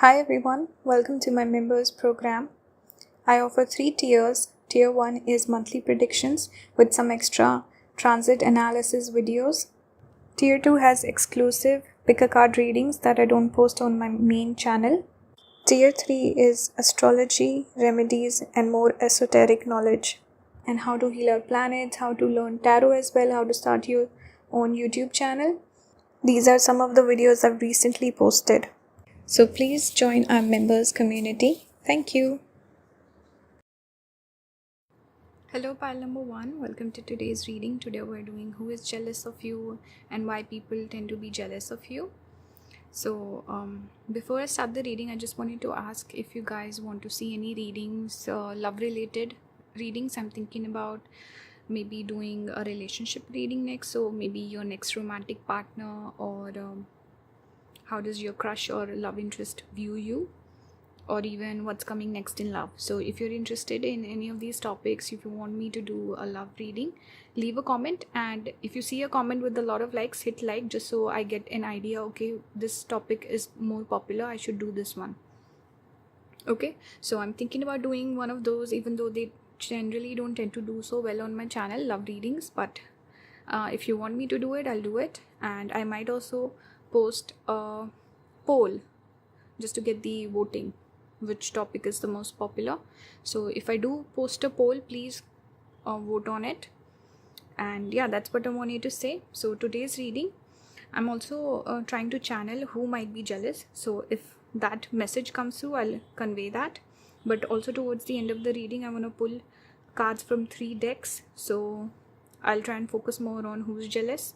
Hi everyone, welcome to my members program. I offer 3 tiers. Tier 1 is monthly predictions with some extra transit analysis videos. Tier 2 has exclusive pick-a-card readings that I don't post on my main channel. Tier 3 is astrology, remedies, and more esoteric knowledge. And how to heal our planets, how to learn tarot as well, how to start your own YouTube channel. These are some of the videos I've recently posted. So please join our members community. Thank you. Hello, pile number 1. Welcome to today's reading. Today we're doing who is jealous of you and why people tend to be jealous of you. So before I start the reading, I just wanted to ask if you guys want to see any readings, love related readings. I'm thinking about maybe doing a relationship reading next. So maybe your next romantic partner, or how does your crush or love interest view you, or even what's coming next in love. So if you're interested in any of these topics, if you want me to do a love reading, leave a comment, and if you see a comment with a lot of likes, hit like, just so I get an idea, okay, this topic is more popular, I should do this one. Okay, so I'm thinking about doing one of those, even though they generally don't tend to do so well on my channel, love readings. But if you want me to do it, I'll do it. And I might also post a poll just to get the voting, which topic is the most popular. So if I do post a poll, please vote on it. And yeah, that's what I wanted to say. So today's reading, I'm also trying to channel who might be jealous. So if that message comes through, I'll convey that. But also towards the end of the reading, I want to pull cards from 3 decks. So I'll try and focus more on who's jealous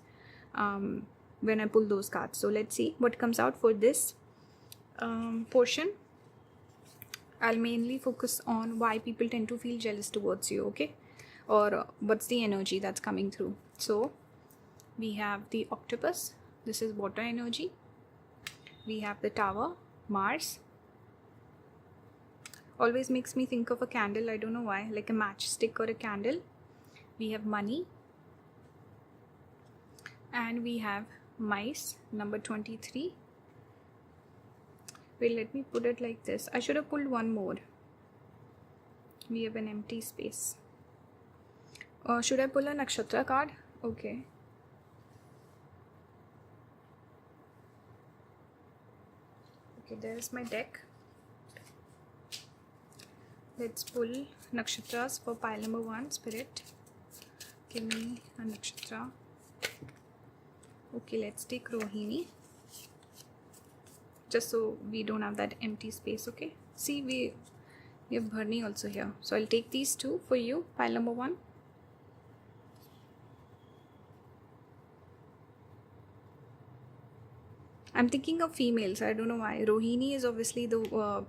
when I pull those cards. So let's see what comes out for this portion. I'll mainly focus on why people tend to feel jealous towards you, okay? Or what's the energy that's coming through. So we have the octopus. This is water energy. We have the tower, Mars. Always makes me think of a candle, I don't know why, like a matchstick or a candle. We have money. And we have mice, number 23. Wait, let me put it like this. I should have pulled one more. We have an empty space. Should I pull a nakshatra card? Okay. Okay, there's my deck. Let's pull nakshatras for pile number 1. Spirit, give me a nakshatra. Okay, let's take Rohini, just so we don't have that empty space. Okay, see, we have Bharni also here. So I'll take these 2 for you, pile number 1. I'm thinking of females, I don't know why. Rohini is obviously the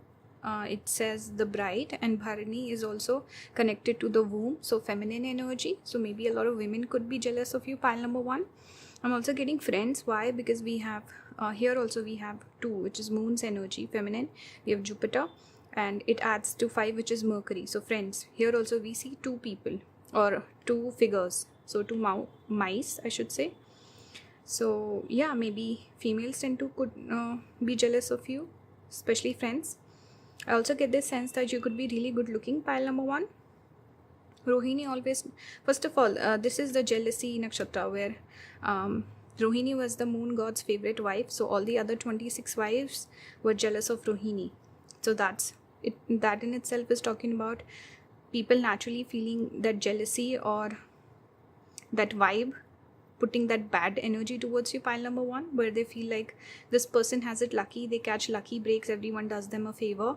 it says the bride, and Bharani is also connected to the womb, so feminine energy. So maybe a lot of women could be jealous of you, pile number 1. I'm also getting friends. Why? Because we have here also we have 2, which is moon's energy, feminine. We have Jupiter, and it adds to 5, which is Mercury. So friends, here also we see 2 people or 2 figures. So 2 mice, I should say. So yeah, maybe females tend to could be jealous of you, especially friends. I also get this sense that you could be really good looking, pile number 1. Rohini always, first of all, this is the jealousy nakshatra, where Rohini was the moon god's favorite wife. So all the other 26 wives were jealous of Rohini. So that's it. That in itself is talking about people naturally feeling that jealousy or that vibe, putting that bad energy towards you, pile number 1, where they feel like this person has it lucky, they catch lucky breaks, everyone does them a favor,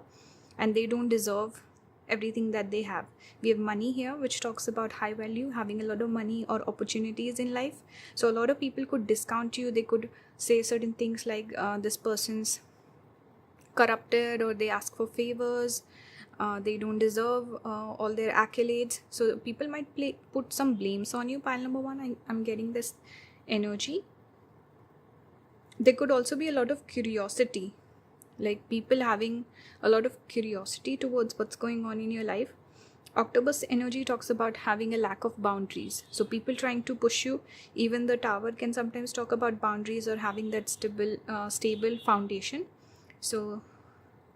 and they don't deserve everything that they have. We have money here, which talks about high value, having a lot of money or opportunities in life. So a lot of people could discount you. They could say certain things like this person's corrupted, or they ask for favors, they don't deserve all their accolades. So people might put some blames on you, pile number 1. I'm getting this energy. There could also be a lot of curiosity, like people having a lot of curiosity towards what's going on in your life. Octopus energy talks about having a lack of boundaries. So people trying to push you. Even the tower can sometimes talk about boundaries or having that stable foundation. So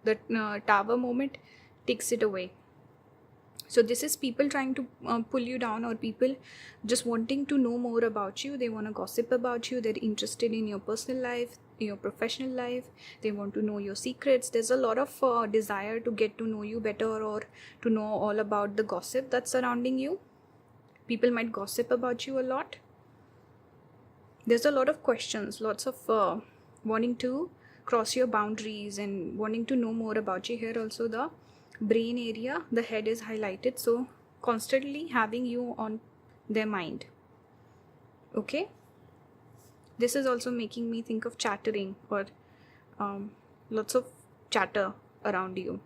The tower moment takes it away. So this is people trying to pull you down, or people just wanting to know more about you. They want to gossip about you. They're interested in your personal life, your professional life. They want to know your secrets. There's a lot of desire to get to know you better, or to know all about the gossip that's surrounding you. People might gossip about you a lot. There's a lot of questions, lots of wanting to cross your boundaries and wanting to know more about you. Here also the brain area, the head is highlighted, so constantly having you on their mind. Okay, this is also making me think of chattering, or lots of chatter around you.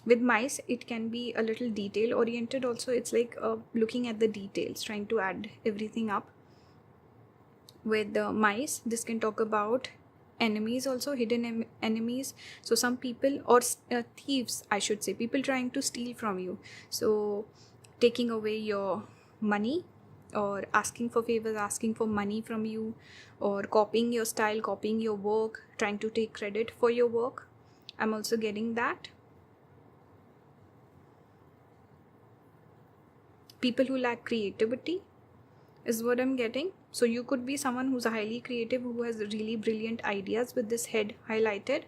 With mice, it can be a little detail oriented also. It's like looking at the details, trying to add everything up. With the mice, this can talk about enemies also, hidden enemies. So some people, or thieves I should say, people trying to steal from you, so taking away your money, or asking for favors, asking for money from you, or copying your style, copying your work, trying to take credit for your work. I'm also getting that. People who lack creativity is what I'm getting. So you could be someone who's highly creative, who has really brilliant ideas with this head highlighted.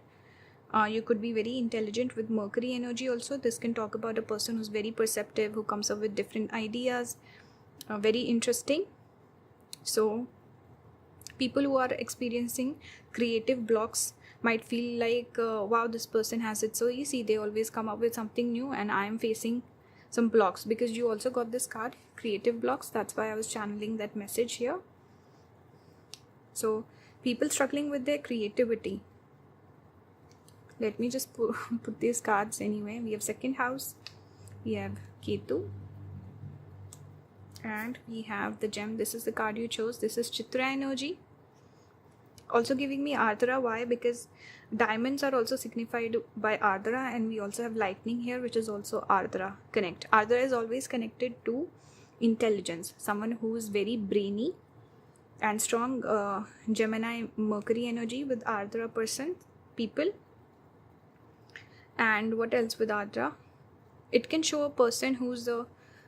You could be very intelligent with Mercury energy also. This can talk about a person who's very perceptive, who comes up with different ideas, very interesting. So people who are experiencing creative blocks might feel like, wow, this person has it so easy. They always come up with something new, and I am facing some blocks, because you also got this card, creative blocks. That's why I was channeling that message here. So people struggling with their creativity. Let me just put these cards anyway. We have second house, we have Ketu, and we have the gem. This is the card you chose. This is Chitra energy. Also giving me Ardra. Why? Because diamonds are also signified by Ardra, and we also have lightning here, which is also Ardra. Connect. Ardra is always connected to intelligence, someone who is very brainy and strong. Gemini Mercury energy with Ardra person, people. And what else with Ardra? It can show a person who's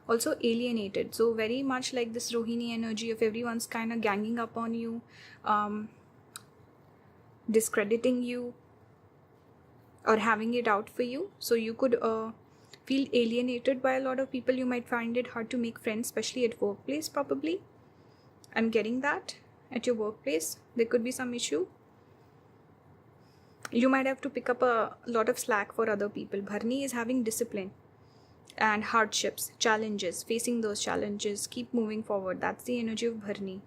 also alienated. So very much like this Rohini energy of everyone's kind of ganging up on you, discrediting you, or having it out for you. So you could feel alienated by a lot of people. You might find it hard to make friends, especially at workplace probably. I'm getting that. At your workplace, there could be some issue. You might have to pick up a lot of slack for other people. Bharni is having discipline and hardships, challenges, facing those challenges, keep moving forward. That's the energy of Bharni.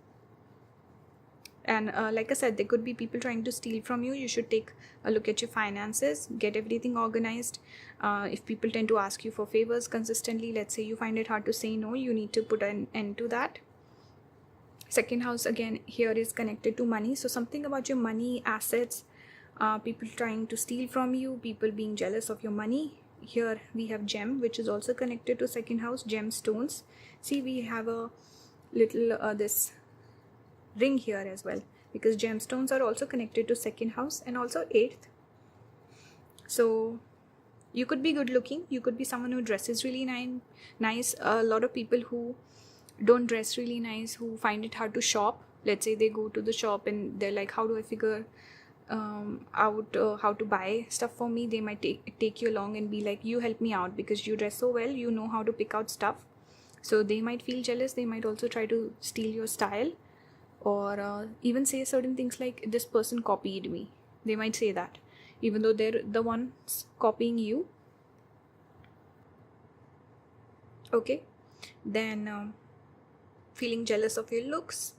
And like I said, there could be people trying to steal from you. You should take a look at your finances, get everything organized. If people tend to ask you for favors consistently, let's say you find it hard to say no, you need to put an end to that. Second house again here is connected to money. So something about your money, assets, people trying to steal from you, people being jealous of your money. Here we have gem, which is also connected to second house, gemstones. See, we have a little this ring here as well, because gemstones are also connected to second house and also 8th. So you could be good looking, you could be someone who dresses really nice. A lot of people who don't dress really nice, who find it hard to shop. Let's say they go to the shop and they're like, how do I figure out how to buy stuff for me? They might take you along and be like, you help me out because you dress so well, you know how to pick out stuff. So they might feel jealous. They might also try to steal your style, or even say certain things like, this person copied me. They might say that even though they're the ones copying you. Okay, then feeling jealous of your looks,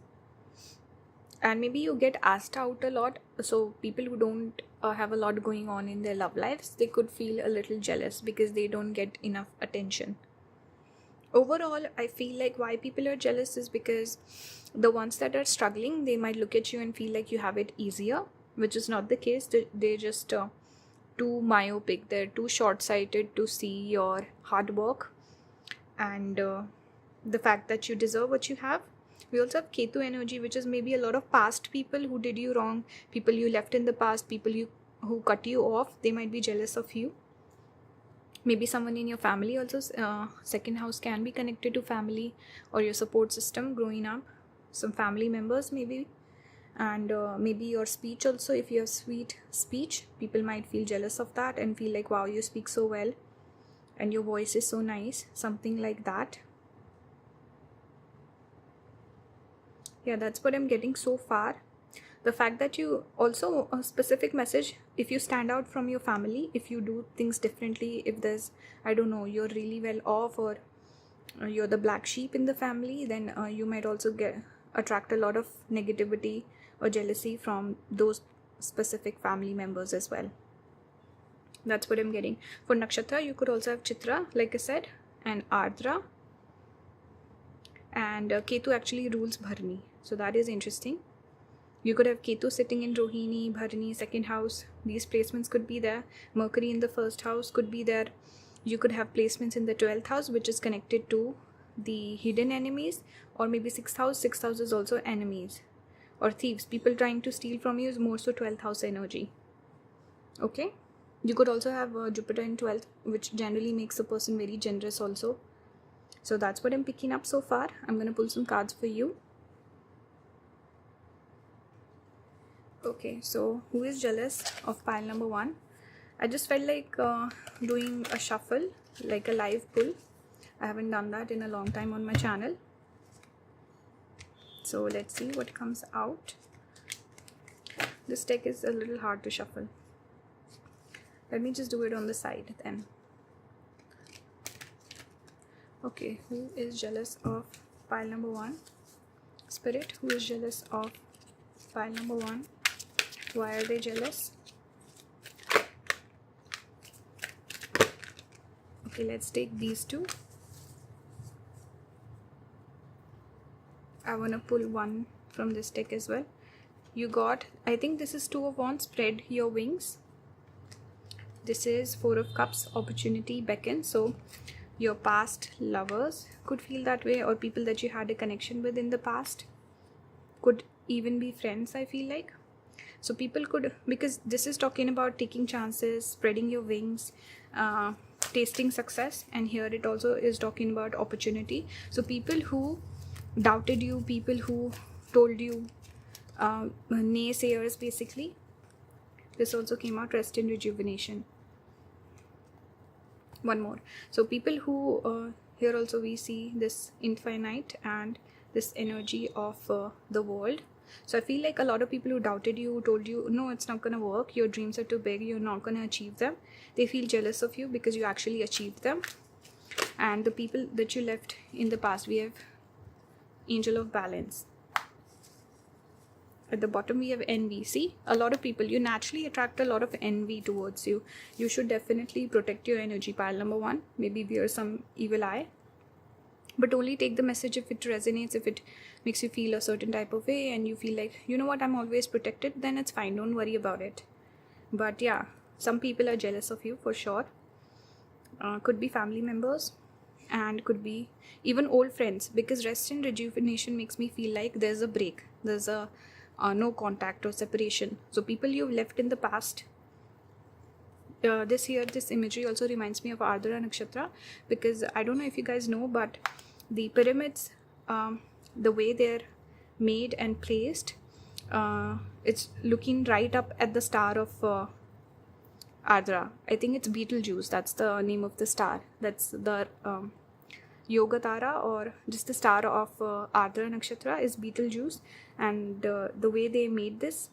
and maybe you get asked out a lot. So people who don't have a lot going on in their love lives, they could feel a little jealous because they don't get enough attention. Overall, I feel like why people are jealous is because the ones that are struggling, they might look at you and feel like you have it easier, which is not the case. They're just too myopic. They're too short-sighted to see your hard work and the fact that you deserve what you have. We also have Ketu energy, which is maybe a lot of past people who did you wrong, people you left in the past, people you who cut you off, they might be jealous of you. Maybe someone in your family also. Second house can be connected to family or your support system growing up, some family members maybe. And maybe your speech also, if you have sweet speech, people might feel jealous of that and feel like, wow, you speak so well and your voice is so nice, something like that. Yeah, that's what I'm getting so far. The fact that you also, a specific message, if you stand out from your family, if you do things differently, if there's, I don't know, you're really well off, or you're the black sheep in the family, then you might also attract a lot of negativity or jealousy from those specific family members as well. That's what I'm getting. For nakshatra, you could also have Chitra, like I said, and Ardra, and Ketu actually rules Bharani, so that is interesting. You could have Ketu sitting in Rohini, Bharani, second house. These placements could be there. Mercury in the first house could be there. You could have placements in the 12th house, which is connected to the hidden enemies, or maybe 6th house. 6th house is also enemies or thieves. People trying to steal from you is more so 12th house energy. Okay. You could also have Jupiter in 12th, which generally makes a person very generous also. So that's what I'm picking up so far. I'm going to pull some cards for you. Okay, so who is jealous of pile number 1? I just felt like doing a shuffle, like a live pull. I haven't done that in a long time on my channel. So let's see what comes out. This deck is a little hard to shuffle. Let me just do it on the side then. Okay, who is jealous of pile number 1? Spirit, who is jealous of pile number 1? Why are they jealous? Okay, let's take these two. I want to pull one from this deck as well. You got, I think this is 2 of Wands, spread your wings. This is 4 of Cups, opportunity beckon. So your past lovers could feel that way, or people that you had a connection with in the past, could even be friends, I feel like. So people could, because this is talking about taking chances, spreading your wings, tasting success, and here it also is talking about opportunity. So people who doubted you, people who told you, naysayers basically. This also came out, rest and rejuvenation. One more. So people who, here also we see this infinite and this energy of the world. So I feel like a lot of people who doubted you, told you, no, it's not going to work, your dreams are too big, you're not going to achieve them, they feel jealous of you because you actually achieved them. And the people that you left in the past, we have Angel of Balance. At the bottom we have envy. See, a lot of people, you naturally attract a lot of envy towards you. You should definitely protect your energy, pile number 1. Maybe wear some evil eye, but only take the message if it resonates, if it makes you feel a certain type of way and you feel like, you know what, I'm always protected, then it's fine, don't worry about it. But yeah, some people are jealous of you for sure. Could be family members and could be even old friends, because rest and rejuvenation makes me feel like there's a break, there's a no contact or separation. So people you've left in the past. This imagery also reminds me of Ardra Nakshatra, because I don't know if you guys know, but the pyramids, the way they're made and placed, it's looking right up at the star of Ardra. I think it's Betelgeuse, that's the name of the star. That's the Yoga Tara, or just the star of Ardra Nakshatra is Betelgeuse. And the way they made this,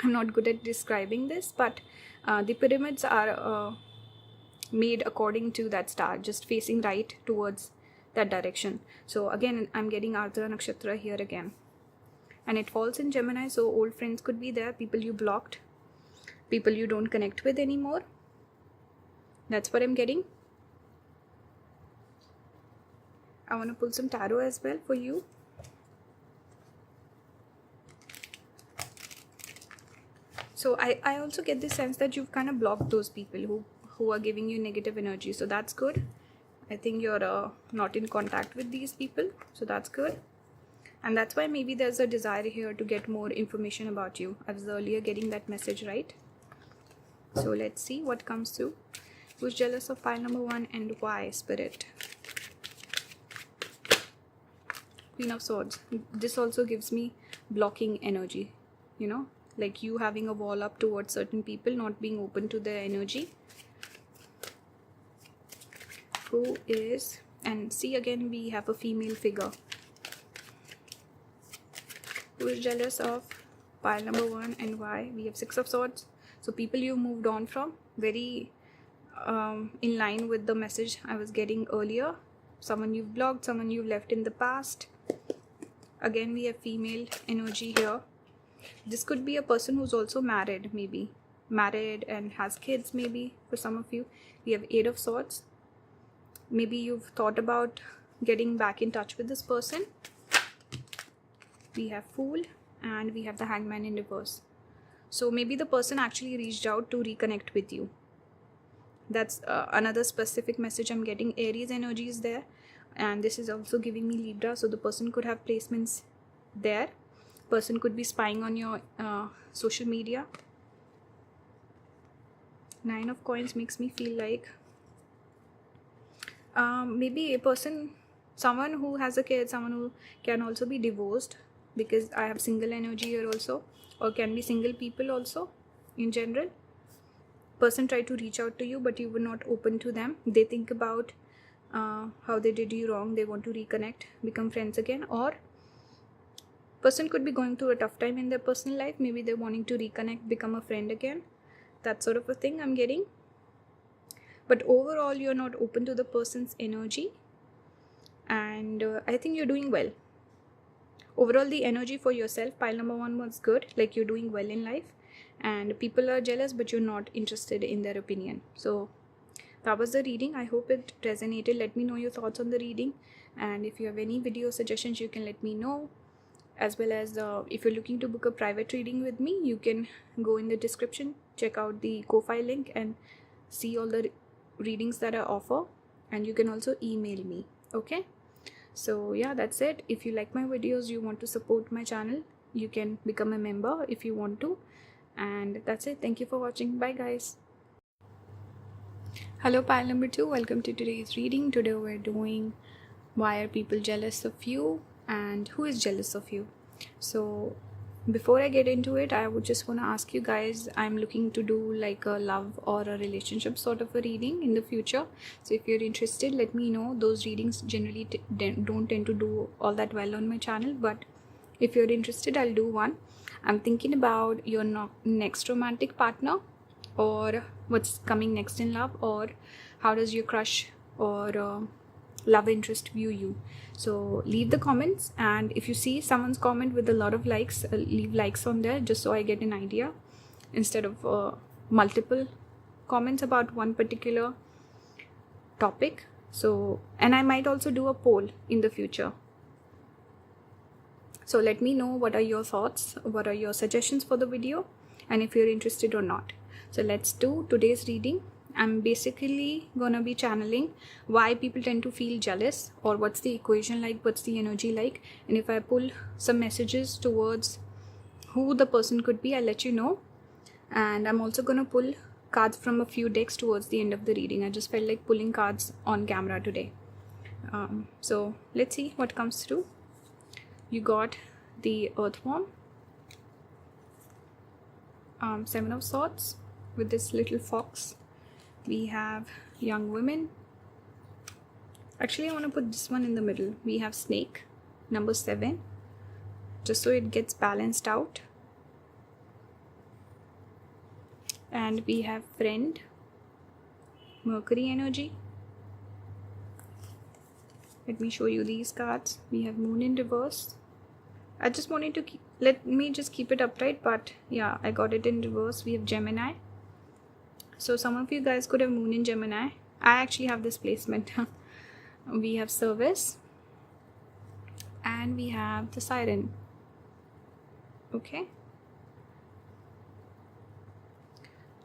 I'm not good at describing this, but the pyramids are made according to that star, just facing right towards that direction. So again, I'm getting Ardra Nakshatra here again, and it falls in Gemini. So old friends could be there, people you blocked, people you don't connect with anymore. That's what I'm getting. I want to pull some tarot as well for you. So I also get the sense that you've kind of blocked those people who are giving you negative energy. So that's good. I think you're not in contact with these people. So that's good. And that's why maybe there's a desire here to get more information about you. I was earlier getting that message, right? So let's see what comes through. Who's jealous of pile number 1 and why, Spirit? Queen of Swords. This also gives me blocking energy, you know, like you having a wall up towards certain people, not being open to their energy. Who is, and see again we have a female figure. Who is jealous of pile number 1 and why? We have 6 of Swords. So people you moved on from, very in line with the message I was getting earlier. Someone you've blocked, someone you've left in the past. Again we have female energy here. This could be a person who's also married, maybe married and has kids, maybe for some of you. We have 8 of Swords. Maybe you've thought about getting back in touch with this person. We have Fool and we have the Hangman in reverse. So maybe the person actually reached out to reconnect with you. That's another specific message I'm getting. Aries energy is there, and this is also giving me Libra. So the person could have placements there. Person could be spying on your social media. 9 of Coins makes me feel like maybe a person, someone who has a kid, someone who can also be divorced, because I have single energy here also, or can be single people also in general. Person tried to reach out to you but you were not open to them. They think about how they did you wrong. They want to reconnect, become friends again. Or person could be going through a tough time in their personal life. Maybe they're wanting to reconnect, become a friend again. That sort of a thing I'm getting. But overall you're not open to the person's energy, and I think you're doing well. Overall the energy for yourself, pile number 1, was good. Like you're doing well in life, and people are jealous but you're not interested in their opinion. So that was the reading. I hope it resonated. Let me know your thoughts on the reading, and if you have any video suggestions you can let me know. As well as if you're looking to book a private reading with me, you can go in the description, check out the Ko-Fi link and see all the readings that I offer, and you can also email me. Okay, so yeah, that's it. If you like my videos, you want to support my channel, you can become a member if you want to. And that's it. Thank you for watching. Bye guys. Hello pile number 2, welcome to today's reading. Today we're doing why are people jealous of you and who is jealous of you. So before I get into it, I would just want to ask you guys, I'm looking to do like a love or a relationship sort of a reading in the future. So if you're interested, let me know. Those readings generally don't tend to do all that well on my channel, but if you're interested, I'll do one. I'm thinking about your next romantic partner, or what's coming next in love, or how does your crush or love interest view you. So leave the comments, and if you see someone's comment with a lot of likes, leave likes on there just so I get an idea, instead of multiple comments about one particular topic. So, and I might also do a poll in the future. So let me know what are your thoughts, what are your suggestions for the video, and if you're interested or not. So let's do today's reading. I'm basically gonna be channeling why people tend to feel jealous, or what's the equation like, what's the energy like, and if I pull some messages towards who the person could be, I'll let you know. And I'm also gonna pull cards from a few decks towards the end of the reading. I just felt like pulling cards on camera today. So let's see what comes through. You got the Earthworm, 7 of Swords with this little fox. We have Young Women. Actually, I want to put this one in the middle. We have Snake, number 7, just so it gets balanced out. And we have Friend, Mercury energy. Let me show you these cards. We have Moon in reverse. I just wanted to let me just keep it upright, but yeah, I got it in reverse. We have Gemini. So some of you guys could have Moon in Gemini. I actually have this placement. We have Service, and we have the Siren. Okay.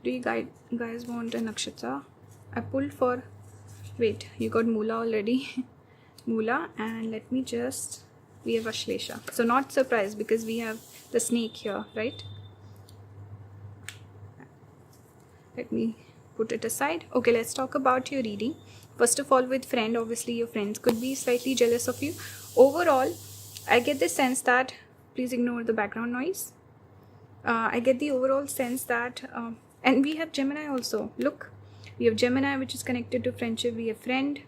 Do you guys want a nakshatra? I pulled for, wait, you got Mula already. Mula, and let me just, we have Ashlesha. So not surprised because we have the snake here, right? Let me put it aside. Okay, let's talk about your reading. First of all, with friend, obviously your friends could be slightly jealous of you. Overall, I get the sense that, please ignore the background noise. I get the overall sense that, and we have Gemini also. Look, we have Gemini, which is connected to friendship. We have friend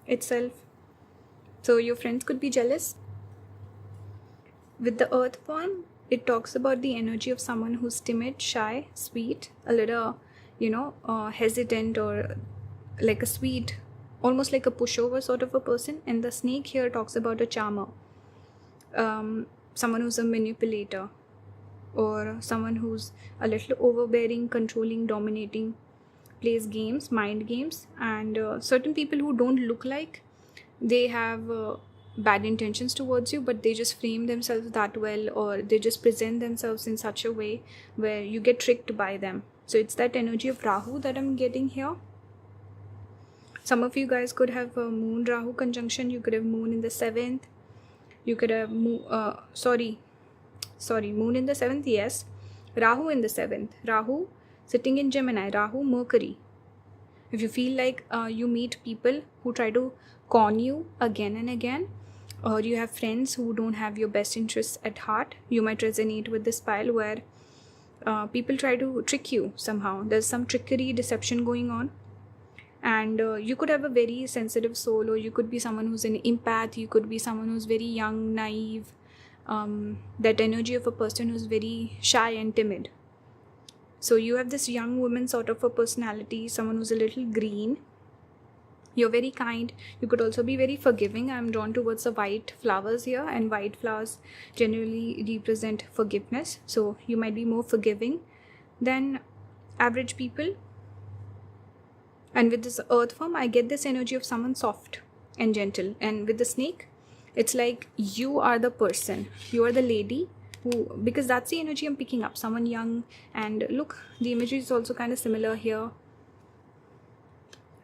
itself. So your friends could be jealous. With the earth form, it talks about the energy of someone who's timid, shy, sweet, a little, hesitant, or like a sweet, almost like a pushover sort of a person. And the snake here talks about a charmer, someone who's a manipulator, or someone who's a little overbearing, controlling, dominating, plays games, mind games. And certain people who don't look like they have bad intentions towards you, but they just frame themselves that well, or they just present themselves in such a way where you get tricked by them. So it's that energy of Rahu that I'm getting here. Some of you guys could have a moon Rahu conjunction. You could have moon in the 7th. You could have moon in the 7th, yes. Rahu in the 7th. Rahu sitting in Gemini. Rahu, Mercury. If you feel like you meet people who try to con you again and again, or you have friends who don't have your best interests at heart, you might resonate with this pile where people try to trick you somehow. There's some trickery, deception going on. And you could have a very sensitive soul, or you could be someone who's an empath. You could be someone who's very young, naive. That energy of a person who's very shy and timid. So you have this young woman sort of a personality, someone who's a little green. You're very kind. You could also be very forgiving. I'm drawn towards the white flowers here, and white flowers generally represent forgiveness. So you might be more forgiving than average people. And with this earth form, I get this energy of someone soft and gentle. And with the snake, it's like you are the person. You are the lady who, because that's the energy I'm picking up. Someone young. And look, the imagery is also kind of similar here.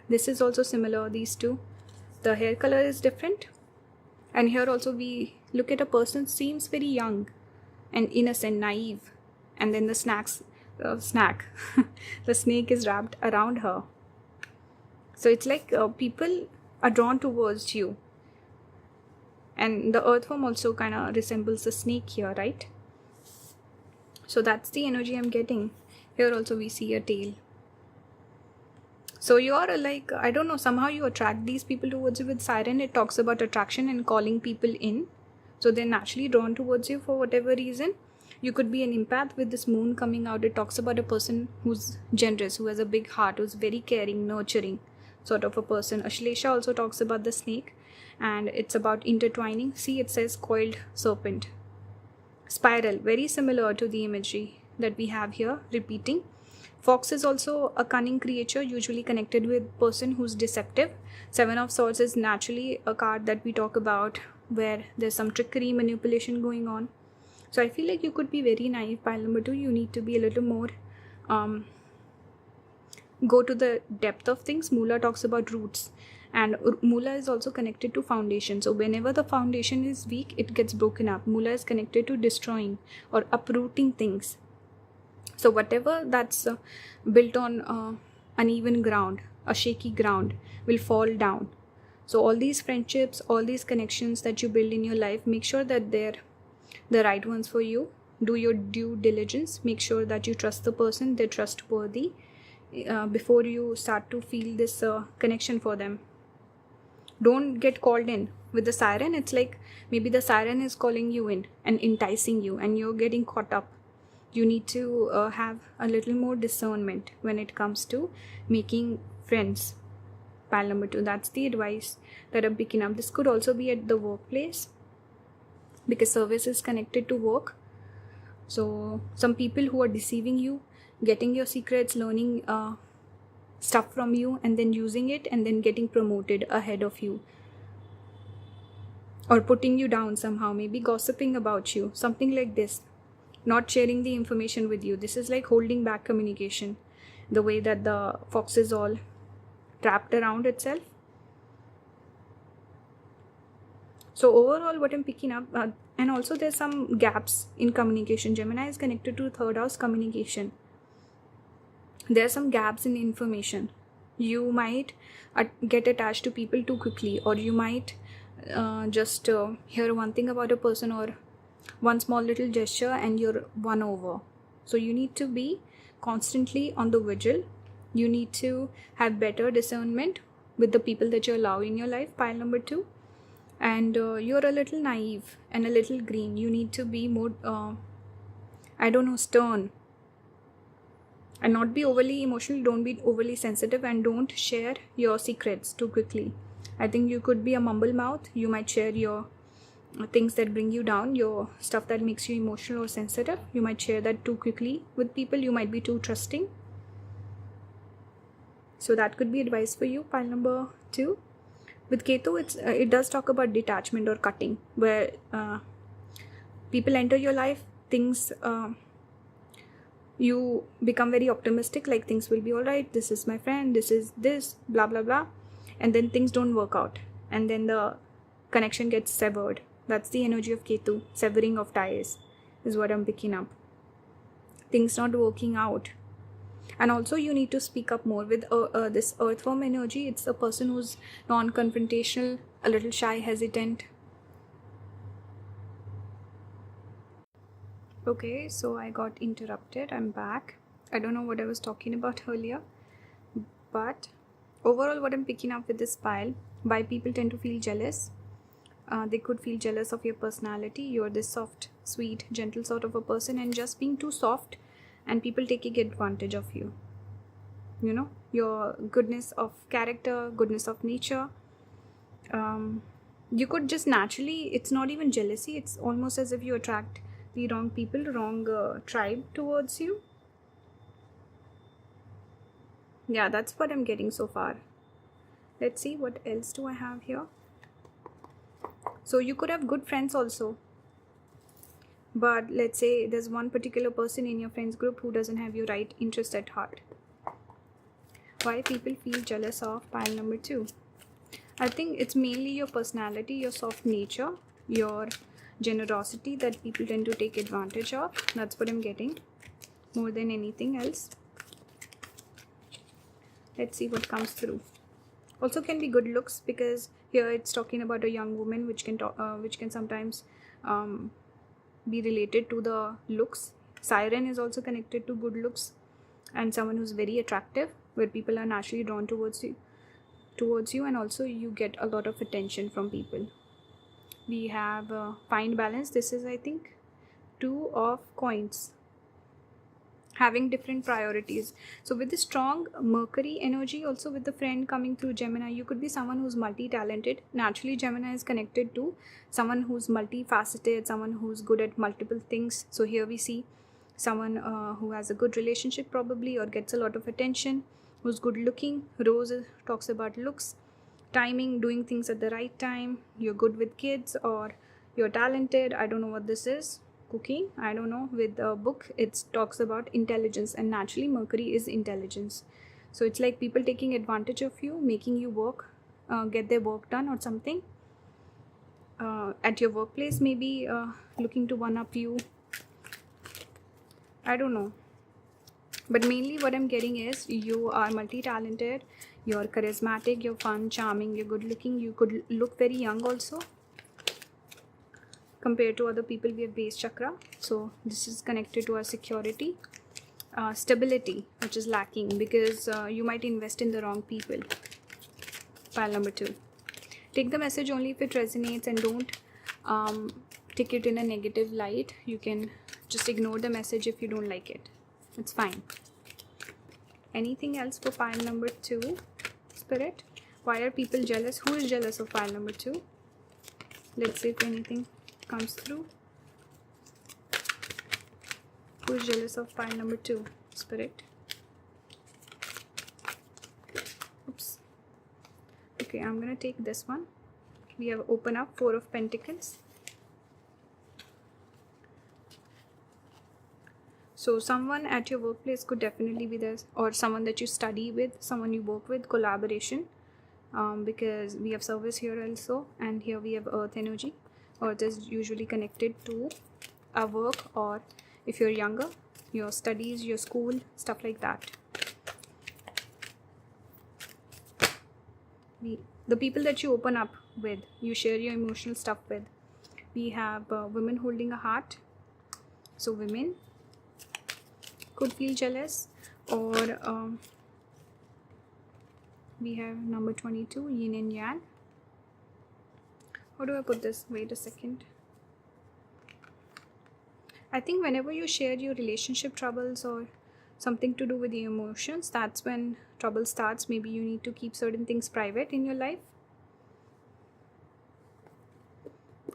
This is also similar, these two. The hair color is different. And here also we look at a person seems very young and innocent, naive. And then the the snake is wrapped around her. So it's like people are drawn towards you. And the earth form also kind of resembles the snake here, right? So that's the energy I'm getting. Here also we see a tail. So you are like, I don't know, somehow you attract these people towards you. With siren, it talks about attraction and calling people in. So they're naturally drawn towards you for whatever reason. You could be an empath. With this moon coming out, it talks about a person who's generous, who has a big heart, who's very caring, nurturing sort of a person. Ashlesha also talks about the snake, and it's about intertwining. See, it says coiled serpent. Spiral, very similar to the imagery that we have here, repeating. Fox is also a cunning creature, usually connected with person who's deceptive. 7 of Swords is naturally a card that we talk about where there's some trickery, manipulation going on. So I feel like you could be very naive. Pile number 2, you need to be a little more go to the depth of things. Moola talks about roots, and Moola is also connected to foundation. So whenever the foundation is weak, it gets broken up. Moola is connected to destroying or uprooting things. So whatever that's built on uneven ground, a shaky ground, will fall down. So all these friendships, all these connections that you build in your life, make sure that they're the right ones for you. Do your due diligence. Make sure that you trust the person, they're trustworthy, before you start to feel this connection for them. Don't get called in. With the siren, it's like maybe the siren is calling you in and enticing you, and you're getting caught up. You need to have a little more discernment when it comes to making friends. Pile number 2, that's the advice that I'm picking up. This could also be at the workplace, because service is connected to work. So some people who are deceiving you, getting your secrets, learning stuff from you, and then using it, and then getting promoted ahead of you, or putting you down somehow, maybe gossiping about you, something like this. Not sharing the information with you. This is like holding back communication, the way that the fox is all trapped around itself. So overall, what I'm picking up, and also there's some gaps in communication. Gemini is connected to 3rd house, communication. There are some gaps in information. You might get attached to people too quickly, or you might just hear one thing about a person or one small little gesture and you're won over. So you need to be constantly on the vigil. You need to have better discernment with the people that you allow in your life, pile number 2. And you're a little naive and a little green. You need to be more stern, and not be overly emotional. Don't be overly sensitive, and don't share your secrets too quickly. I think you could be a mumble mouth. You might share your things that bring you down, your stuff that makes you emotional or sensitive. You might share that too quickly with people. You might be too trusting. So that could be advice for you, pile number 2. With Ketu, it does talk about detachment or cutting, where people enter your life, things you become very optimistic, like things will be all right, this is my friend, this is this, blah blah blah, and then things don't work out, and then the connection gets severed. That's the energy of Ketu. Severing of ties is what I'm picking up. Things not working out. And also you need to speak up more with this earthworm energy. It's a person who's non-confrontational, a little shy, hesitant. Okay, so I got interrupted. I'm back. I don't know what I was talking about earlier, but overall what I'm picking up with this pile, why people tend to feel jealous. They could feel jealous of your personality. You're this soft, sweet, gentle sort of a person, and just being too soft and people taking advantage of you. You know, your goodness of character, goodness of nature. You could just naturally, it's not even jealousy, it's almost as if you attract the wrong people, wrong tribe towards you. Yeah, that's what I'm getting so far. Let's see, what else do I have here? So you could have good friends also, but let's say there's one particular person in your friends group who doesn't have your right interest at heart. Why people feel jealous of, pile number 2. I think it's mainly your personality, your soft nature, your generosity that people tend to take advantage of. That's what I'm getting more than anything else. Let's see what comes through. Also can be good looks, because here it's talking about a young woman, which can sometimes be related to the looks. Siren is also connected to good looks and someone who's very attractive, where people are naturally drawn towards you, and also you get a lot of attention from people. We have find balance. This is, I think, 2 of coins. Having different priorities. So with the strong Mercury energy, also with the friend coming through Gemini, you could be someone who's multi-talented. Naturally, Gemini is connected to someone who's multifaceted, someone who's good at multiple things. So here we see someone who has a good relationship probably, or gets a lot of attention, who's good looking. Rose talks about looks, timing, doing things at the right time. You're good with kids, or you're talented. I don't know what this is. Cooking, I don't know. With a book, it talks about intelligence, and naturally Mercury is intelligence. So it's like people taking advantage of you, making you work, get their work done or something. At your workplace, maybe looking to one up you. I don't know. But mainly what I'm getting is you are multi-talented, you're charismatic, you're fun, charming, you're good looking. You could look very young also. Compared to other people, we have base chakra. So this is connected to our security. Stability, which is lacking, because you might invest in the wrong people. Pile number 2. Take the message only if it resonates, and don't take it in a negative light. You can just ignore the message if you don't like it. It's fine. Anything else for pile number 2, Spirit? Why are people jealous? Who is jealous of pile number 2? Let's see if anything comes through. Who is jealous of pile number 2, Spirit? Oops. Okay, I'm gonna take this one. We have open up 4 of Pentacles. So someone at your workplace could definitely be there, or someone that you study with, someone you work with, collaboration, because we have service here also, and here we have earth energy. Earth is usually connected to our work, or if you're younger, your studies, your school, stuff like that. The people that you open up with, you share your emotional stuff with. We have women holding a heart. So women could feel jealous. Or we have number 22, yin and yang. How do I put this? Wait a second. I think whenever you share your relationship troubles or something to do with your emotions, that's when trouble starts. Maybe you need to keep certain things private in your life.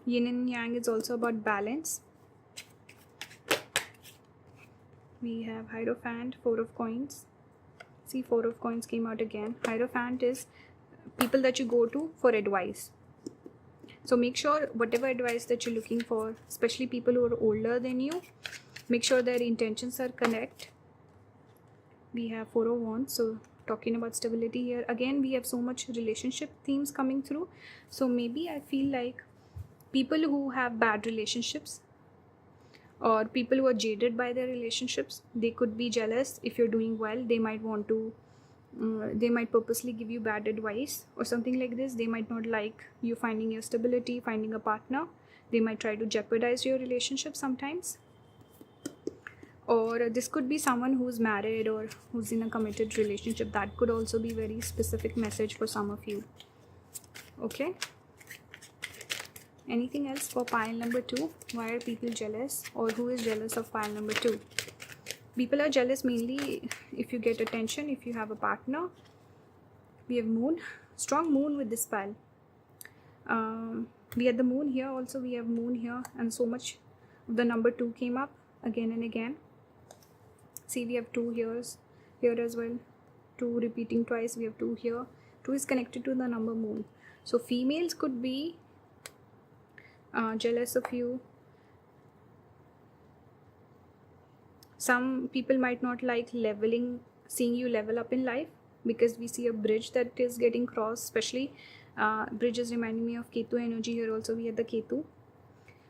Yin and yang is also about balance. We have Hierophant, 4 of coins. See, 4 of coins came out again. Hierophant is people that you go to for advice. So make sure whatever advice that you're looking for, especially people who are older than you, make sure their intentions are correct. We have 4 of wands, so talking about stability here. Again, we have so much relationship themes coming through. So maybe I feel like people who have bad relationships or people who are jaded by their relationships, they could be jealous if you're doing well. They might want to they might purposely give you bad advice or something like this. They might not like you finding your stability, finding a partner. They might try to jeopardize your relationship sometimes. Or this could be someone who's married or who's in a committed relationship. That could also be very specific message for some of you. Okay. Anything else for pile number 2? Why are people jealous, or who is jealous of pile number 2? People are jealous mainly if you get attention, if you have a partner. We have moon, strong moon with this pile. We had the moon here also, we have moon here, and so much the number 2 came up again and again. See, we have 2 here as well, 2 repeating twice. We have 2 here. 2 is connected to the number moon. So females could be jealous of you. Some people might not like seeing you level up in life, because we see a bridge that is getting crossed. Especially bridge is reminding me of Ketu energy. Here also we have the Ketu.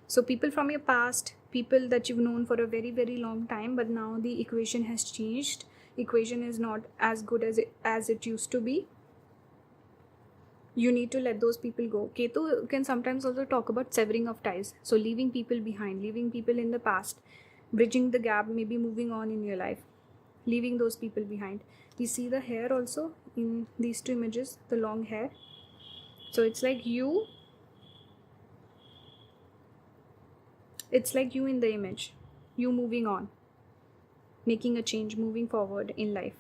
So people from your past, people that you've known for a very, very long time, but now the equation has changed. Equation is not as good as it used to be. You need to let those people go. Ketu can sometimes also talk about severing of ties. So leaving people behind, leaving people in the past, bridging the gap, maybe moving on in your life, leaving those people behind. We see the hair also in these 2 images, the long hair. So it's like you in the image, you moving on, making a change, moving forward in life.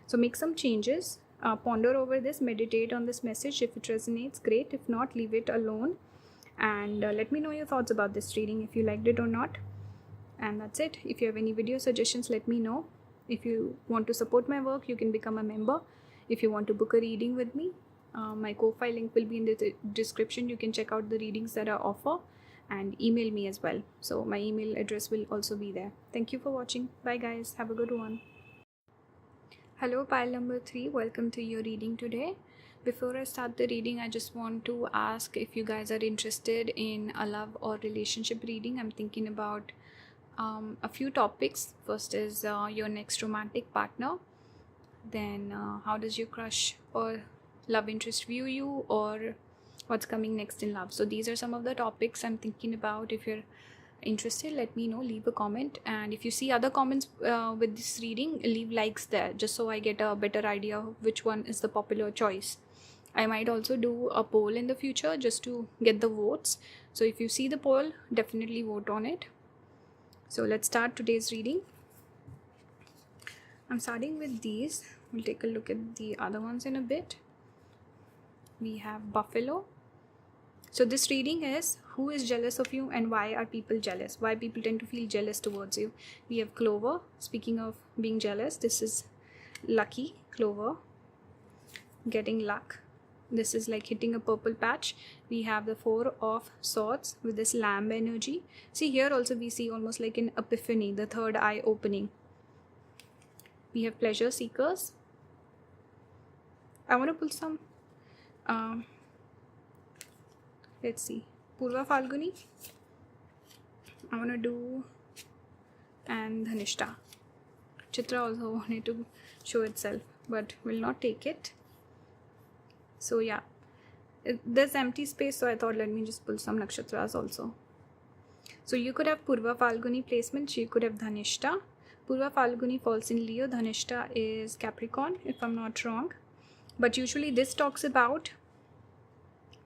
So make some changes. Ponder over this, meditate on this message. If it resonates, great. If not, leave it alone, and let me know your thoughts about this reading, if you liked it or not. And that's it. If you have any video suggestions, let me know. If you want to support my work, you can become a member. If you want to book a reading with me, my Ko-fi link will be in the description. You can check out the readings that I offer, and email me as well. So my email address will also be there. Thank you for watching. Bye guys, have a good one. Hello pile number 3, welcome to your reading today. Before I start the reading, I just want to ask if you guys are interested in a love or relationship reading. I'm thinking about a few topics. First is your next romantic partner. Then how does your crush or love interest view you, or what's coming next in love. So these are some of the topics I'm thinking about. If you're interested, let me know, leave a comment. And if you see other comments with this reading, leave likes there, just so I get a better idea of which one is the popular choice. I might also do a poll in the future just to get the votes. So if you see the poll, definitely vote on it. So let's start today's reading. I'm starting with these. We'll take a look at the other ones in a bit. We have Buffalo. So this reading is who is jealous of you and why are people jealous? Why people tend to feel jealous towards you. We have Clover. Speaking of being jealous, this is lucky Clover. Getting luck. This is like hitting a purple patch. We have the 4 of Swords with this lamb energy. See, here also we see almost like an epiphany, the third eye opening. We have Pleasure Seekers. I want to pull some let's see, Purva Falguni. I want to do, and Dhanishta. Chitra also wanted to show itself, but will not take it. So yeah, there's empty space, so I thought let me just pull some nakshatras also. So you could have Purva Falguni placement, you could have Dhanishta. Purva Falguni falls in Leo, Dhanishta is Capricorn, if I'm not wrong. But usually this talks about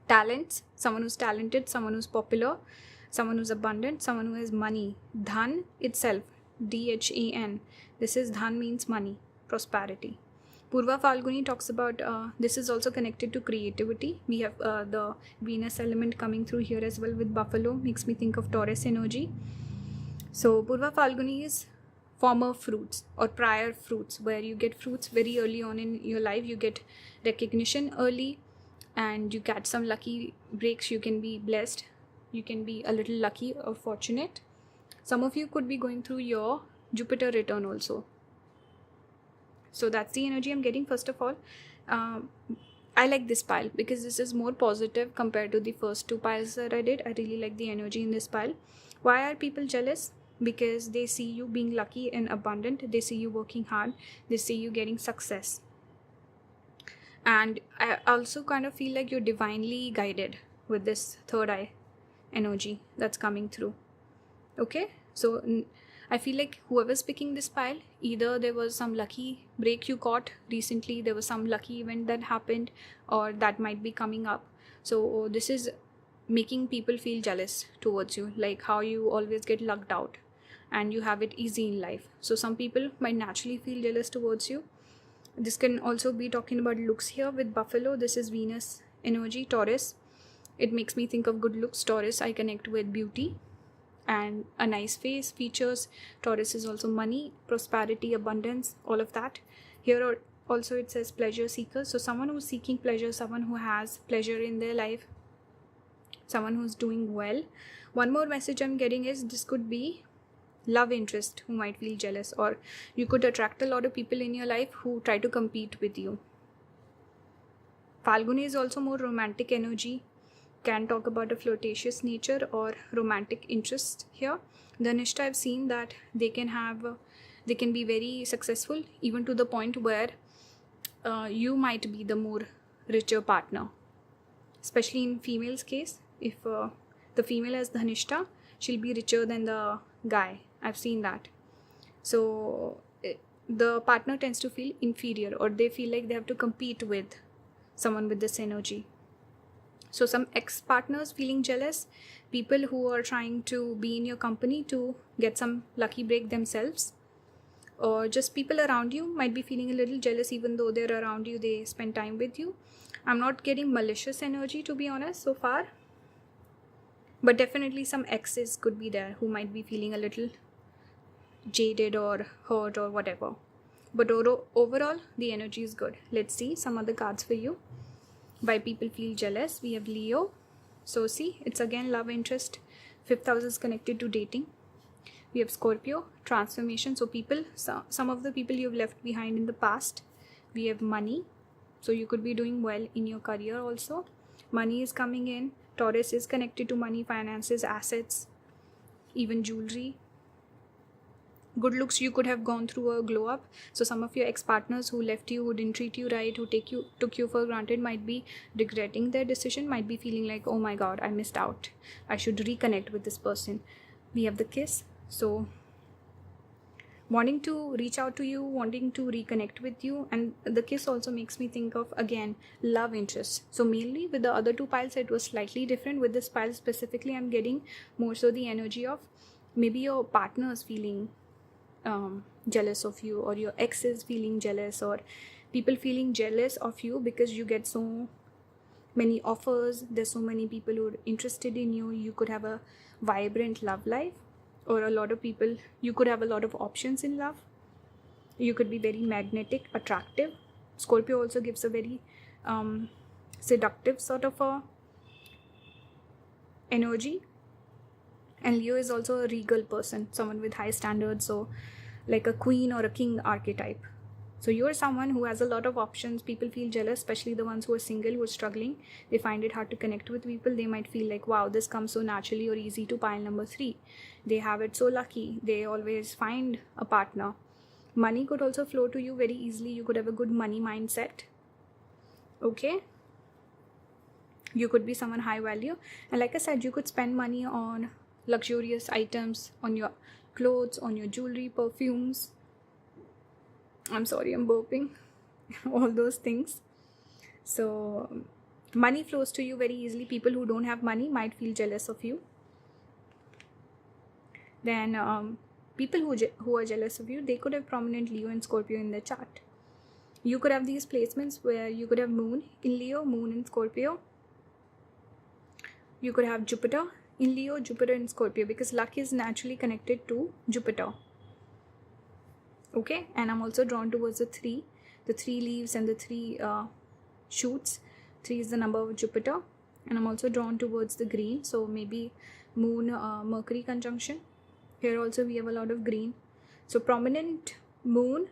talents, someone who's talented, someone who's popular, someone who's abundant, someone who has money. Dhan itself, Dhan. This is Dhan means money, prosperity. Purva Falguni talks about, this is also connected to creativity. We have the Venus element coming through here as well with buffalo, makes me think of Taurus energy. So Purva Falguni is former fruits or prior fruits, where you get fruits very early on in your life, you get recognition early and you catch some lucky breaks. You can be blessed, you can be a little lucky or fortunate. Some of you could be going through your Jupiter return also. So that's the energy I'm getting. First of all, I like this pile because this is more positive compared to the first two piles that I did. I really like the energy in this pile. Why are people jealous? Because they see you being lucky and abundant, they see you working hard, they see you getting success. And I also kind of feel like you're divinely guided with this third eye energy that's coming through. Okay, so I feel like whoever's picking this pile, either there was some lucky break you caught recently, there was some lucky event that happened, or that might be coming up. So this is making people feel jealous towards you, like how you always get lucked out and you have it easy in life. So some people might naturally feel jealous towards you. This can also be talking about looks here with buffalo. This is Venus energy, Taurus. It makes me think of good looks. Taurus, I connect with beauty and a nice face, features. Taurus is also money, prosperity, abundance, all of that. Here also it says pleasure seeker. So someone who's seeking pleasure, someone who has pleasure in their life, someone who's doing well. One more message I'm getting is this could be love interest who might feel jealous, or you could attract a lot of people in your life who try to compete with you. Falguni is also more romantic energy, can talk about a flirtatious nature or romantic interest here. Dhanishta, I've seen that they can be very successful, even to the point where you might be the more richer partner, especially in female's case. If the female has Dhanishta, she'll be richer than the guy. I've seen that. So the partner tends to feel inferior, or they feel like they have to compete with someone with this energy. So some ex-partners feeling jealous, people who are trying to be in your company to get some lucky break themselves, or just people around you might be feeling a little jealous even though they're around you, they spend time with you. I'm not getting malicious energy, to be honest, so far. But definitely some exes could be there who might be feeling a little jaded or hurt or whatever. But overall, the energy is good. Let's see some other cards for you. Why people feel jealous. We have Leo. So see, it's again love interest. 5th house is connected to dating. We have Scorpio, transformation. So people, some of the people you've left behind in the past. We have money. So you could be doing well in your career also. Money is coming in. Taurus is connected to money, finances, assets, even jewelry. Good looks, you could have gone through a glow up. So some of your ex-partners who left you, who didn't treat you right, who took you for granted, might be regretting their decision, might be feeling like, oh my god, I missed out, I should reconnect with this person. We have the kiss. So wanting to reach out to you, wanting to reconnect with you. And the kiss also makes me think of, again, love interest. So mainly with the other two piles it was slightly different. With this pile specifically, I'm getting more so the energy of maybe your partner is feeling jealous of you, or your ex is feeling jealous, or people feeling jealous of you because you get so many offers, there's so many people who are interested in you. You could have a vibrant love life, or a lot of people, you could have a lot of options in love. You could be very magnetic, attractive. Scorpio also gives a very seductive sort of a energy. And Leo is also a regal person, someone with high standards, so like a queen or a king archetype. So you're someone who has a lot of options. People feel jealous, especially the ones who are single, who are struggling. They find it hard to connect with people. They might feel like, wow, this comes so naturally or easy to pile number 3. They have it so lucky. They always find a partner. Money could also flow to you very easily. You could have a good money mindset. Okay. You could be someone high value, and like I said, you could spend money on luxurious items, on your clothes, on your jewelry, perfumes. I'm sorry, I'm burping. All those things. So money flows to you very easily. People who don't have money might feel jealous of you. Then people who are jealous of you, they could have prominent Leo and Scorpio in their chart. You could have these placements where you could have Moon in Leo, Moon in Scorpio. You could have Jupiter in Leo, Jupiter in Scorpio, because luck is naturally connected to Jupiter. Okay, and I'm also drawn towards the three leaves and the three shoots. 3 is the number of Jupiter, and I'm also drawn towards the green. So maybe Moon Mercury conjunction. Here also we have a lot of green. So prominent Moon,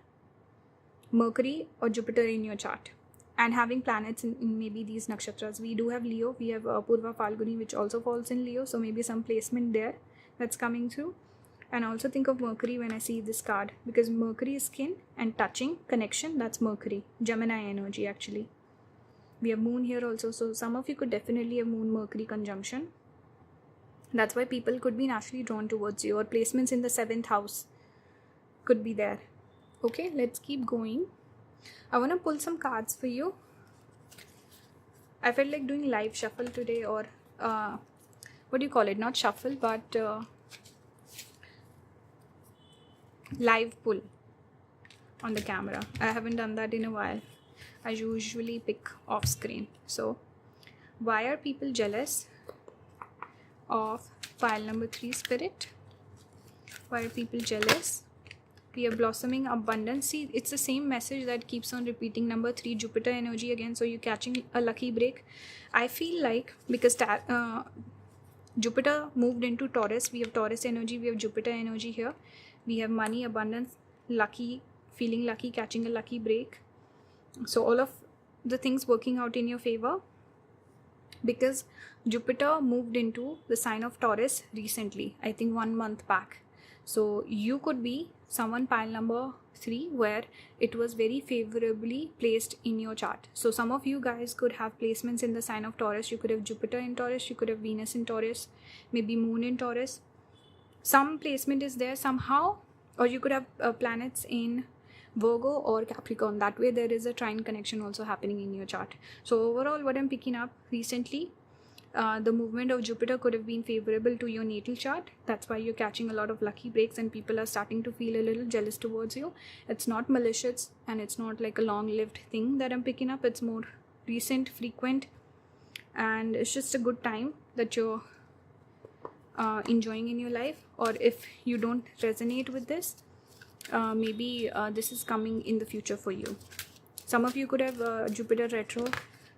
Mercury or Jupiter in your chart, and having planets in maybe these nakshatras. We do have Leo, we have Purva Falguni, which also falls in Leo, so maybe some placement there that's coming through. And I also think of Mercury when I see this card, because Mercury is skin and touching, connection. That's Mercury, Gemini energy actually. We have Moon here also, so some of you could definitely have Moon Mercury conjunction. That's why people could be naturally drawn towards you, or placements in the 7th house could be there. Okay, let's keep going. I want to pull some cards for you. I felt like doing live shuffle today, or what do you call it? Not shuffle, but live pull on the camera. I haven't done that in a while. I usually pick off screen. So why are people jealous of pile number 3 spirit? Why are people jealous? We are blossoming abundance. See, it's the same message that keeps on repeating. Number 3, Jupiter energy again. So you're catching a lucky break. I feel like because Jupiter moved into Taurus, we have Taurus energy, we have Jupiter energy here. We have money, abundance, lucky, feeling lucky, catching a lucky break. So all of the things working out in your favor, because Jupiter moved into the sign of Taurus recently, I think 1 month back. So you could be someone pile number 3 where it was very favorably placed in your chart. So some of you guys could have placements in the sign of Taurus. You could have Jupiter in Taurus, you could have Venus in Taurus, maybe Moon in Taurus. Some placement is there somehow, or you could have planets in Virgo or Capricorn. That way there is a trine connection also happening in your chart. So overall, what I'm picking up recently, the movement of Jupiter could have been favorable to your natal chart. That's why you're catching a lot of lucky breaks and people are starting to feel a little jealous towards you. It's not malicious and it's not like a long-lived thing that I'm picking up. It's more recent, frequent, and it's just a good time that you're enjoying in your life. Or if you don't resonate with this, maybe this is coming in the future for you. Some of you could have Jupiter retro,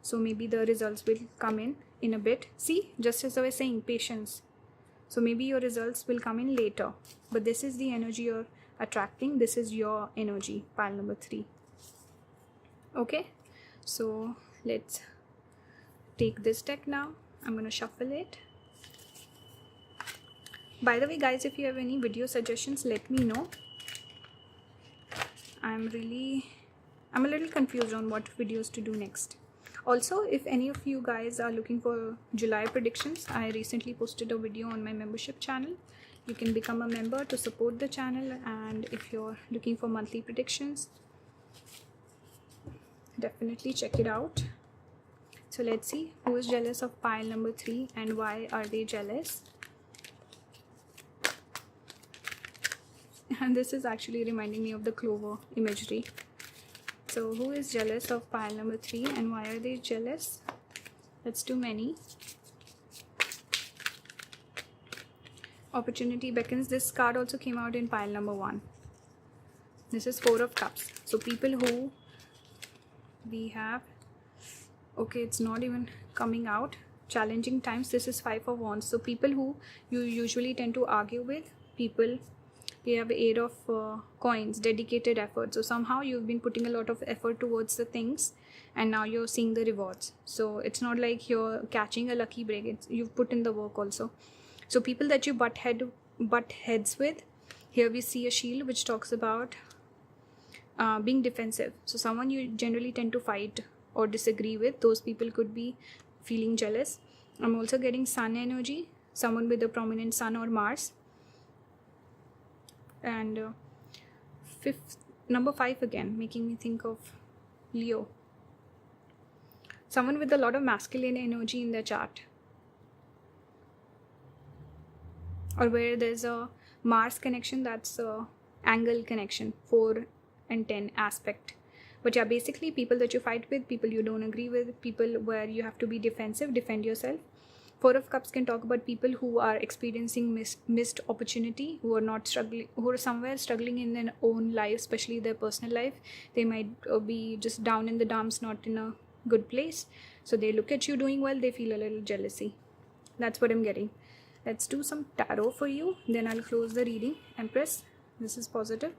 so maybe the results will come in a bit. See, just as I was saying, patience. So maybe your results will come in later, but this is the energy you're attracting. This is your energy, pile number 3. Okay, so let's take this deck now. I'm going to shuffle it. By the way, guys, if you have any video suggestions, let me know. I'm a little confused on what videos to do next. Also, if any of you guys are looking for July predictions, I recently posted a video on my membership channel. You can become a member to support the channel, and if you're looking for monthly predictions, definitely check it out. So let's see who is jealous of pile number 3 and why are they jealous. And this is actually reminding me of the clover imagery. So who is jealous of pile number 3 and why are they jealous? That's too many. Opportunity beckons. This card also came out in pile number 1. This is 4 of cups. So people who we have, okay, it's not even coming out. Challenging times. This is 5 of wands. So people who you usually tend to argue with, people, we have 8 of coins, dedicated effort. So somehow you've been putting a lot of effort towards the things and now you're seeing the rewards. So it's not like you're catching a lucky break. You've put in the work also. So people that you butt heads with, here we see a shield which talks about being defensive. So someone you generally tend to fight or disagree with, those people could be feeling jealous. I'm also getting sun energy, someone with a prominent sun or Mars. And number 5 again, making me think of Leo. Someone with a lot of masculine energy in their chart, or where there's a Mars connection, that's a angle connection, 4 and 10 aspect. But yeah, basically people that you fight with, people you don't agree with, people where you have to be defensive, defend yourself. 4 of Cups can talk about people who are experiencing missed opportunity, who are not struggling, who are somewhere struggling in their own life, especially their personal life. They might be just down in the dumps, not in a good place. So they look at you doing well, they feel a little jealousy. That's what I'm getting. Let's do some tarot for you, then I'll close the reading. Empress, this is positive.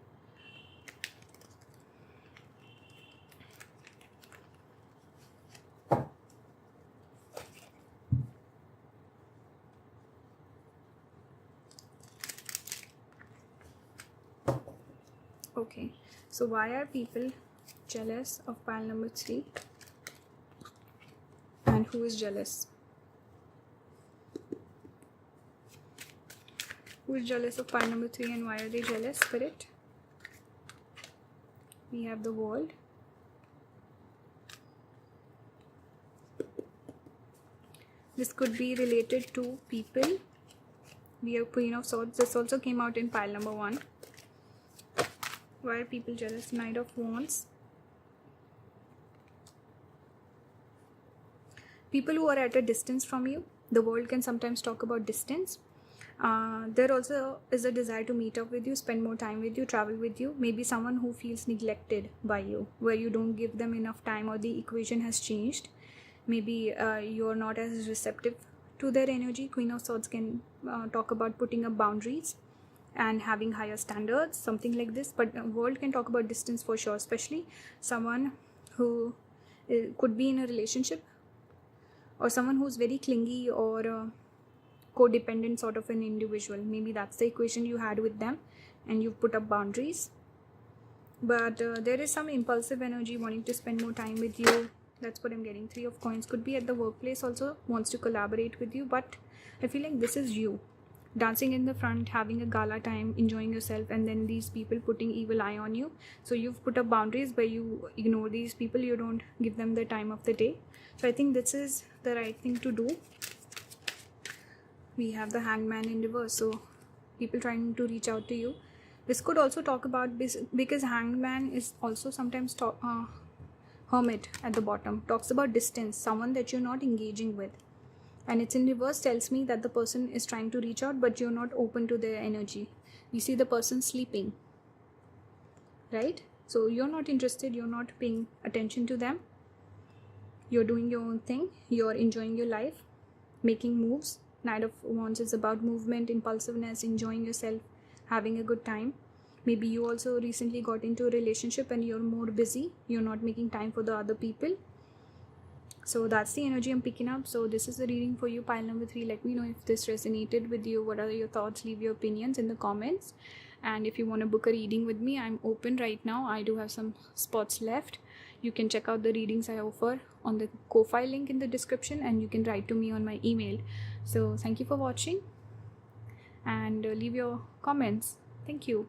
Okay, so why are people jealous of pile number 3? And who is jealous? Who is jealous of pile number 3 and why are they jealous? Spirit. We have the World. This could be related to people. We have Queen of Swords. This also came out in pile number 1. Why are people jealous? Knight of Wands. People who are at a distance from you. The World can sometimes talk about distance. There also is a desire to meet up with you, spend more time with you, travel with you. Maybe someone who feels neglected by you, where you don't give them enough time or the equation has changed. Maybe you're not as receptive to their energy. Queen of Swords can talk about putting up boundaries and having higher standards, something like this. But World can talk about distance for sure, especially someone who could be in a relationship, or someone who's very clingy or codependent sort of an individual. Maybe that's the equation you had with them and you've put up boundaries. But there is some impulsive energy wanting to spend more time with you. That's what I'm getting. 3 of Coins could be at the workplace also, wants to collaborate with you. But I feel like this is you dancing in the front, having a gala time, enjoying yourself, and then these people putting evil eye on you. So you've put up boundaries where you ignore these people, you don't give them the time of the day. So I think this is the right thing to do. We have the Hangman in reverse, so people trying to reach out to you. This could also talk about, because Hangman is also sometimes Hermit at the bottom, talks about distance, someone that you're not engaging with. And it's in reverse, tells me that the person is trying to reach out but you're not open to their energy. You see the person sleeping, right? So you're not interested, you're not paying attention to them. You're doing your own thing, you're enjoying your life, making moves. Knight of Wands is about movement, impulsiveness, enjoying yourself, having a good time. Maybe you also recently got into a relationship and you're more busy, you're not making time for the other people. So that's the energy I'm picking up. So this is the reading for you, pile number 3. Let me know if this resonated with you. What are your thoughts? Leave your opinions in the comments. And if you want to book a reading with me, I'm open right now. I do have some spots left. You can check out the readings I offer on the Ko-Fi link in the description, and you can write to me on my email. So thank you for watching, and leave your comments. Thank you.